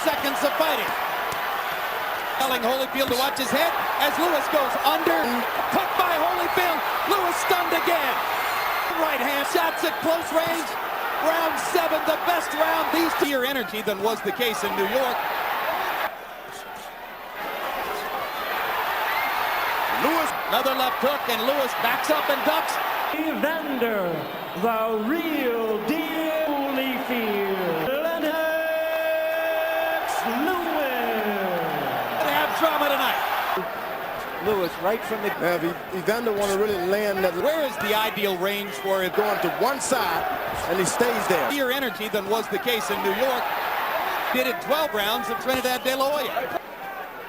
seconds of fighting. Telling Holyfield to watch his head as Lewis goes under. Hooked by Holyfield. Lewis stunned again. Right hand shots at close range. Round 7, the best round. These two energy than was the case in New York. Lewis, another left hook, and Lewis backs up and ducks. Evander, the real deal Holyfield. Lennox Lewis. They have drama tonight. Lewis right from the... Now, if Evander want to really land that... Where is the ideal range for it? Going to one side, and he stays there. More energy than was the case in New York. Did it 12 rounds of Trinidad De La Hoya.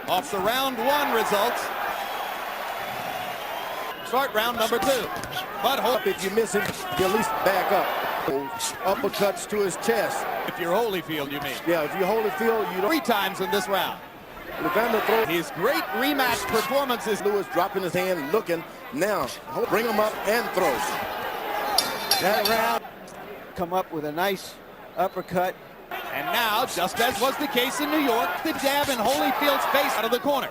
Off the round 1 results. Start round number 2. But if you miss him, you at least back up. Uppercuts to his chest. If you're Holyfield, you mean? Yeah, if you're Holyfield, you don't... 3 times in this round. Evander throws. His great rematch performances. Lewis dropping his hand, looking. Now, bring him up and throws. That round, come up with a nice uppercut. And now, just as was the case in New York, the jab in Holyfield's face out of the corner.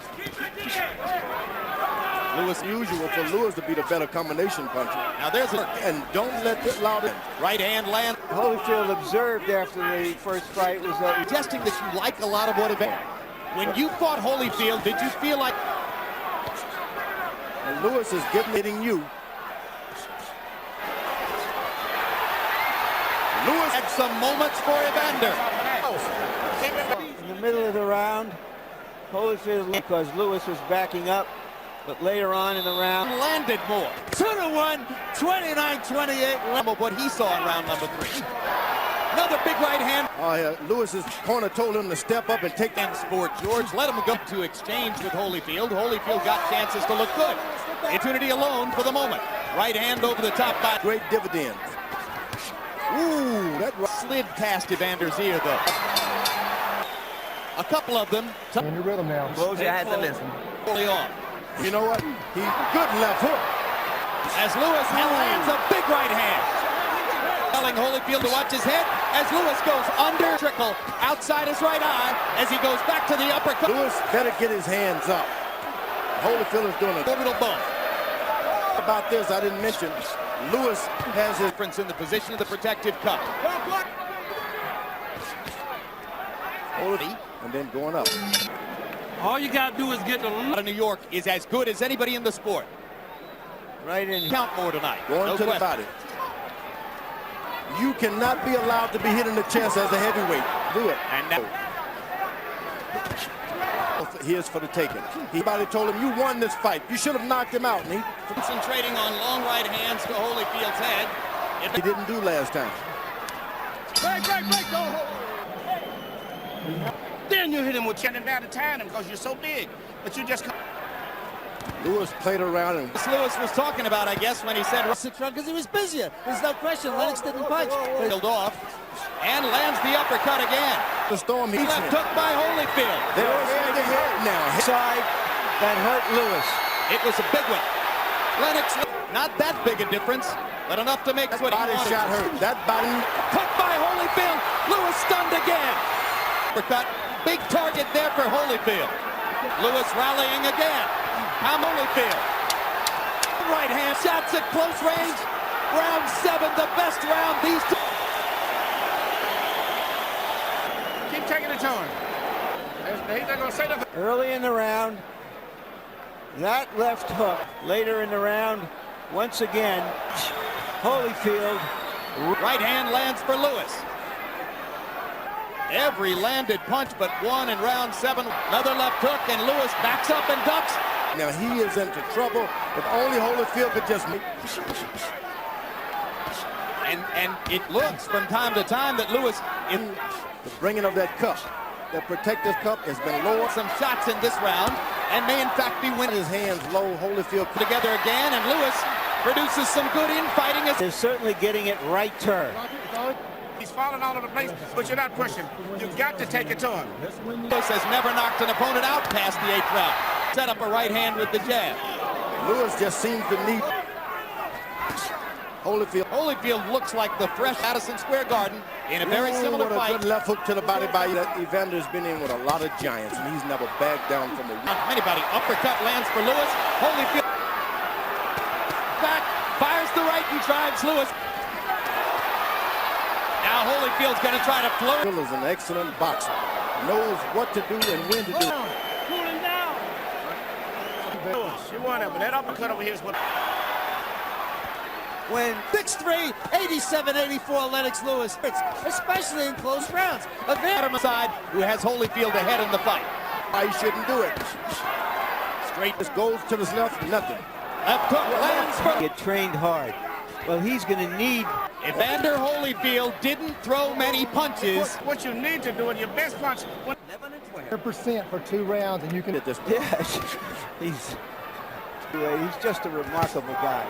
Lewis, usual for Lewis to be the better combination puncher. Now there's a... And don't let it loud in. Right hand land. Holyfield observed after the first fight was that... Suggesting that you like a lot of what Evander... When you fought Holyfield, did you feel like... And Lewis is hitting you. Lewis had some moments for Evander. In the middle of the round, Holyfield, because Lewis was backing up, but later on in the round... Landed more. 2-1, 29-28. What he saw in round number 3. Another big right hand. Lewis's corner told him to step up and take that sport. George let him go to exchange with Holyfield. Holyfield got chances to look good. Opportunity alone for the moment. Right hand over the top by... Great dividends. Ooh, that slid past Evander's ear, though. A couple of them. In your rhythm now. Close your eyes and listen. Early on. You know what? He good left hook. As Lewis lands a big right hand. Telling Holyfield to watch his head as Lewis goes under. Trickle outside his right eye as he goes back to the uppercut. Lewis better get his hands up. Holyfield is doing a orbital bump. About this, I didn't mention. Lewis has his difference in the position of the protective cup. And then going up. All you got to do is get the... New York is as good as anybody in the sport. Right in. Count more tonight. Going to the body. You cannot be allowed to be hit in the chest as a heavyweight. Do it. And now here's for the taking. Somebody told him, you won this fight. You should have knocked him out. And he concentrating on long right hands to Holyfield's head. He didn't do last time. Break, go. Then you hit him with chin down to tie him because you're so big. But you just... Lewis played around and... Lewis was talking about, I guess, when he said... Because he was busier. There's no question. Lennox didn't punch. Peeled off and lands the uppercut again. The storm he's left hook by Holyfield. They're head to head now. Side that hurt Lewis. It was a big one. Lennox, not that big a difference, but enough to make... That body shot hurt. That body... Hooked by Holyfield. Lewis stunned again. Uppercut. Big target there for Holyfield. Lewis rallying again. Holyfield. Right hand shots at close range. Round 7, the best round. These two. Keep taking it to him. He's not going to say nothing. Early in the round, that left hook. Later in the round, once again, Holyfield. Right hand lands for Lewis. Every landed punch but one in round 7. Another left hook, and Lewis backs up and ducks. Now he is into trouble. If only Holyfield could just make... And it looks from time to time that Lewis... The bringing of that cup, that protective cup, has been lowered. Some shots in this round, and may in fact be winning. His hands low, Holyfield together again, and Lewis produces some good infighting. They're certainly getting it right turn. He's falling all over the place, but you're not pushing. You've got to take it to him. Lewis has never knocked an opponent out past the 8th round. Set up a right hand with the jab. Lewis just seems to need... Holyfield looks like the fresh Madison Square Garden in a very similar what a fight. good left hook to the body by that. Evander's been in with a lot of giants, and he's never backed down from a Anybody uppercut lands for Lewis. Holyfield back, fires the right and drives Lewis. Now Holyfield's going to try to float. Hill is an excellent boxer. Knows what to do and when to do it. Cooling down. You won it, but that uppercut over here is what... When 6'3", 87-84 Lennox Lewis, especially in close rounds. Evander side, who has Holyfield ahead in the fight. He shouldn't do it. Straight This goes to his left, nothing. left hook lands for... Get trained hard. Well, he's going to need... Evander Holyfield didn't throw many punches. What you need to do in your best punch... 100% for 2 rounds, and you can... At this point. Yes, he's just a remarkable guy.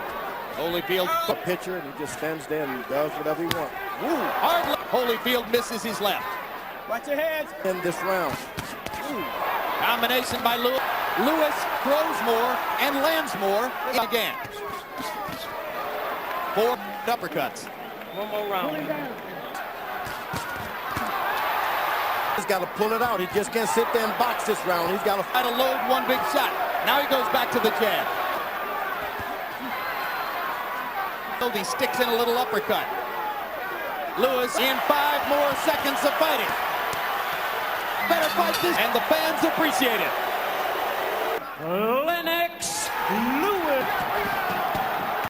Holyfield, A pitcher, and he just stands there and does whatever he wants. hard left. Holyfield misses his left. Watch your heads. In this round. Combination by Lewis. Lewis throws more and lands more again. 4 uppercuts. One more round. He's got to pull it out. He just can't sit there and box this round. He's got to Try to load one big shot. Now he goes back to the jab. He sticks in a little uppercut. Lewis in 5 more seconds of fighting. Better fight this, and the fans appreciate it. Lennox Lewis.